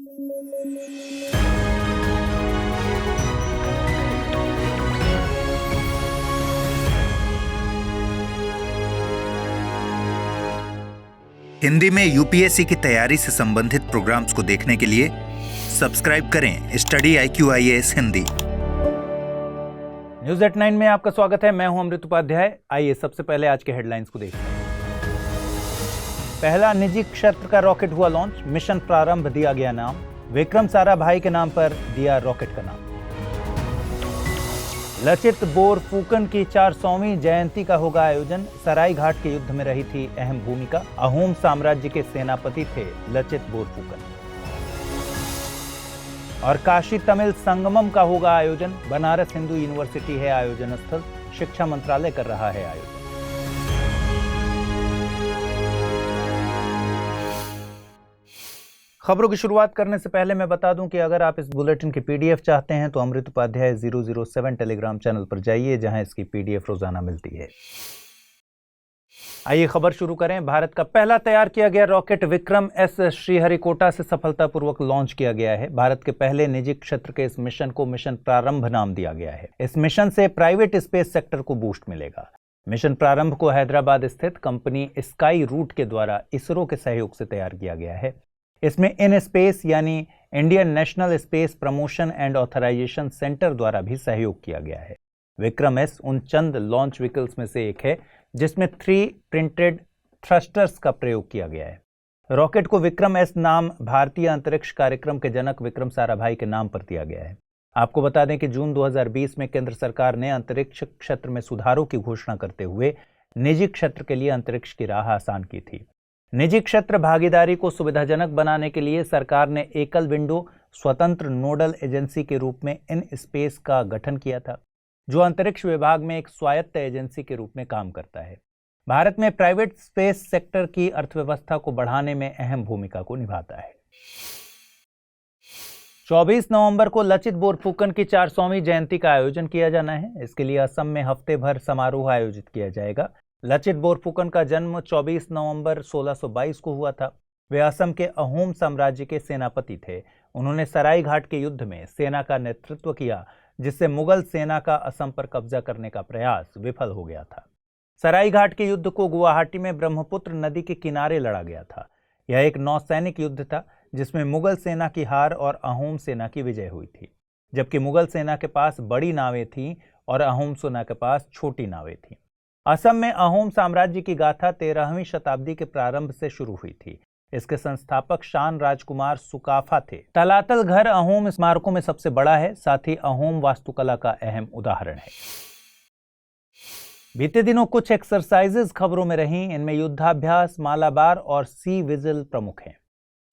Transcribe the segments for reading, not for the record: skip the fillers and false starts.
हिंदी में यूपीएससी की तैयारी से संबंधित प्रोग्राम्स को देखने के लिए सब्सक्राइब करें study IQIAS Hindi. News at 9 में आपका स्वागत है। मैं हूं अमृत उपाध्याय। आइए सबसे पहले आज के हेडलाइंस को देखते हैं। पहला निजी क्षेत्र का रॉकेट हुआ लॉन्च, मिशन प्रारंभ दिया गया नाम। विक्रम साराभाई के नाम पर दिया रॉकेट का नाम। लचित बोरफुकन की 400वीं जयंती का होगा आयोजन। सराय घाट के युद्ध में रही थी अहम भूमिका। अहोम साम्राज्य के सेनापति थे लचित बोरफुकन। और काशी तमिल संगमम का होगा आयोजन। बनारस हिंदू यूनिवर्सिटी है आयोजन स्थल। शिक्षा मंत्रालय कर रहा है आयोजन। खबरों की शुरुआत करने से पहले मैं बता दूं कि अगर आप इस बुलेटिन की पीडीएफ चाहते हैं तो अमृत उपाध्याय 007 टेलीग्राम चैनल पर जाइए, जहां इसकी पीडीएफ रोजाना मिलती है। आइए खबर शुरू करें। भारत का पहला तैयार किया गया रॉकेट विक्रम एस श्रीहरिकोटा से सफलतापूर्वक लॉन्च किया गया है। भारत के पहले निजी क्षेत्र के इस मिशन को मिशन प्रारंभ नाम दिया गया है। इस मिशन से प्राइवेट स्पेस सेक्टर को बूस्ट मिलेगा। मिशन प्रारंभ को हैदराबाद स्थित कंपनी स्काई रूट के द्वारा इसरो के सहयोग से तैयार किया गया है। इसमें इन स्पेस यानी Indian national space promotion and authorisation centre द्वारा भी सहयोग किया गया है। विक्रम एस उन चंद लॉन्च व्हीकल्स में से एक है जिसमें 3 प्रिंटेड थ्रस्टर्स का प्रयोग किया गया है। रॉकेट को विक्रम एस नाम भारतीय अंतरिक्ष कार्यक्रम के जनक विक्रम साराभाई के नाम पर दिया गया है। आपको बता दें कि जून 2020 में केंद्र सरकार ने अंतरिक्ष क्षेत्र में सुधारों की घोषणा करते हुए निजी क्षेत्र के लिए अंतरिक्ष की राह आसान की थी। निजी क्षेत्र भागीदारी को सुविधाजनक बनाने के लिए सरकार ने एकल विंडो स्वतंत्र नोडल एजेंसी के रूप में इन स्पेस का गठन किया था, जो अंतरिक्ष विभाग में एक स्वायत्त एजेंसी के रूप में काम करता है। भारत में प्राइवेट स्पेस सेक्टर की अर्थव्यवस्था को बढ़ाने में अहम भूमिका को निभाता है। 24 नवंबर को लचित बोरफुकन की 400वीं जयंती का आयोजन किया जाना है। इसके लिए असम में हफ्ते भर समारोह आयोजित किया जाएगा। लचित बोरफुकन का जन्म 24 नवंबर 1622 को हुआ था। वे असम के अहोम साम्राज्य के सेनापति थे। उन्होंने सराय घाट के युद्ध में सेना का नेतृत्व किया, जिससे मुगल सेना का असम पर कब्जा करने का प्रयास विफल हो गया था। सराय घाट के युद्ध को गुवाहाटी में ब्रह्मपुत्र नदी के किनारे लड़ा गया था। यह एक नौसैनिक युद्ध था जिसमें मुगल सेना की हार और अहोम सेना की विजय हुई थी, जबकि मुगल सेना के पास बड़ी नावें थीं और अहोम सेना के पास छोटी नावें थीं। असम में अहोम साम्राज्य की गाथा 13वीं शताब्दी के प्रारंभ से शुरू हुई थी। इसके संस्थापक शान राजकुमार सुकाफा थे। तलातल घर अहोम स्मारकों में सबसे बड़ा है, साथ ही अहोम वास्तुकला का अहम उदाहरण है। बीते दिनों कुछ एक्सरसाइजेज खबरों में रहीं। इनमें युद्धाभ्यास, मालाबार और सी विजिल प्रमुख हैं।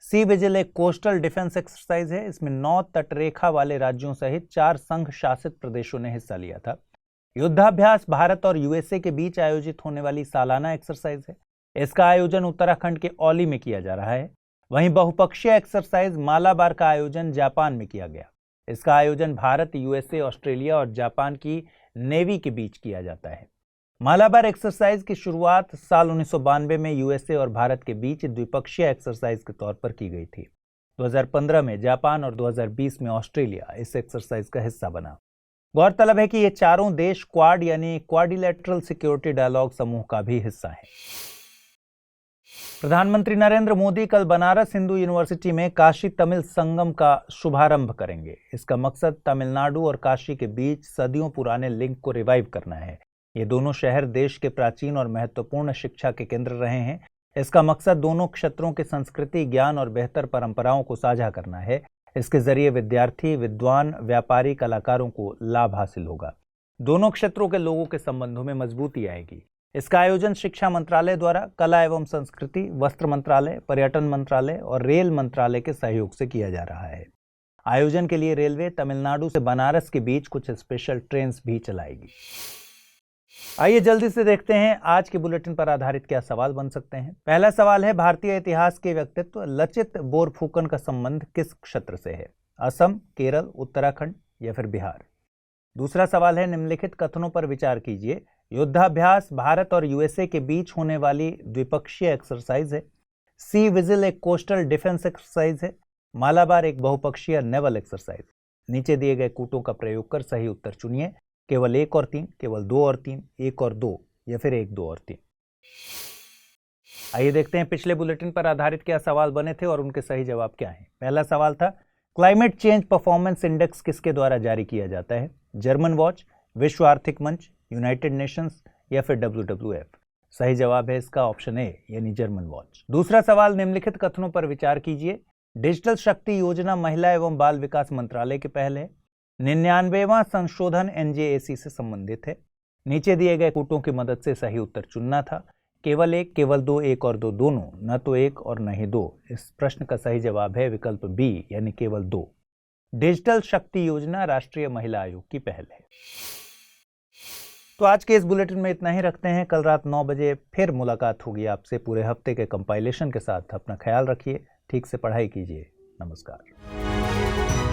सी विजिल एक कोस्टल डिफेंस एक्सरसाइज है। इसमें 9 तटरेखा वाले राज्यों सहित 4 संघ शासित प्रदेशों ने हिस्सा लिया था। युद्धाभ्यास भारत और यूएसए के बीच आयोजित होने वाली सालाना एक्सरसाइज है। इसका आयोजन उत्तराखंड के औली में किया जा रहा है। वहीं बहुपक्षीय एक्सरसाइज मालाबार का आयोजन जापान में किया गया। इसका आयोजन भारत, यूएसए, ऑस्ट्रेलिया और जापान की नेवी के बीच किया जाता है। मालाबार एक्सरसाइज की शुरुआत साल 1992 में यूएसए और भारत के बीच द्विपक्षीय एक्सरसाइज के तौर पर की गई थी। 2015 में जापान और 2020 में ऑस्ट्रेलिया इस एक्सरसाइज का हिस्सा बना। गौरतलब है कि ये चारों देश क्वाड यानी क्वाड्रिलेटरल सिक्योरिटी डायलॉग समूह का भी हिस्सा है। प्रधानमंत्री नरेंद्र मोदी कल बनारस हिंदू यूनिवर्सिटी में काशी तमिल संगम का शुभारंभ करेंगे। इसका मकसद तमिलनाडु और काशी के बीच सदियों पुराने लिंक को रिवाइव करना है। ये दोनों शहर देश के प्राचीन और महत्वपूर्ण शिक्षा के केंद्र रहे हैं। इसका मकसद दोनों क्षेत्रों की संस्कृति, ज्ञान और बेहतर परंपराओं को साझा करना है। इसके जरिए विद्यार्थी, विद्वान, व्यापारी, कलाकारों को लाभ हासिल होगा। दोनों क्षेत्रों के लोगों के संबंधों में मजबूती आएगी। इसका आयोजन शिक्षा मंत्रालय द्वारा कला एवं संस्कृति, वस्त्र मंत्रालय, पर्यटन मंत्रालय और रेल मंत्रालय के सहयोग से किया जा रहा है। आयोजन के लिए रेलवे तमिलनाडु से बनारस के बीच कुछ स्पेशल ट्रेन भी चलाएगी। आइए जल्दी से देखते हैं आज के बुलेटिन पर आधारित क्या सवाल बन सकते हैं। पहला सवाल है, भारतीय इतिहास के व्यक्तित्व लचित बोरफुकन का संबंध किस क्षेत्र से है? असम, केरल, उत्तराखंड या फिर बिहार? दूसरा सवाल है, निम्नलिखित कथनों पर विचार कीजिए। युद्धाभ्यास भारत और यूएसए के बीच होने वाली द्विपक्षीय एक्सरसाइज है। सी विजिल एक कोस्टल डिफेंस एक्सरसाइज है। मालाबार एक बहुपक्षीय नेवल एक्सरसाइज। नीचे दिए गए कूटों का प्रयोग कर सही उत्तर चुनिए। केवल 1 और 3, केवल 2 और 3, 1 और 2 या फिर 1, 2 और 3। आइए देखते हैं पिछले बुलेटिन पर आधारित क्या सवाल बने थे और उनके सही जवाब क्या हैं। पहला सवाल था, क्लाइमेट चेंज परफॉर्मेंस इंडेक्स किसके द्वारा जारी किया जाता है? जर्मन वॉच, विश्व आर्थिक मंच, यूनाइटेड नेशंस या फिर WWF? सही जवाब है इसका ऑप्शन ए यानी जर्मन वॉच। दूसरा सवाल, निम्नलिखित कथनों पर विचार कीजिए। डिजिटल शक्ति योजना महिला एवं बाल विकास मंत्रालय की पहल है। 99वां संशोधन NJAC से संबंधित है। नीचे दिए गए कूटों की मदद से सही उत्तर चुनना था। केवल 1, केवल 2, 1 और 2 दोनों, न तो 1 और न ही 2। इस प्रश्न का सही जवाब है विकल्प बी यानी केवल 2। डिजिटल शक्ति योजना राष्ट्रीय महिला आयोग की पहल है। तो आज के इस बुलेटिन में इतना ही रखते हैं। कल रात 9 बजे फिर मुलाकात होगी आपसे पूरे हफ्ते के कंपाइलेशन के साथ। अपना ख्याल रखिए, ठीक से पढ़ाई कीजिए। नमस्कार।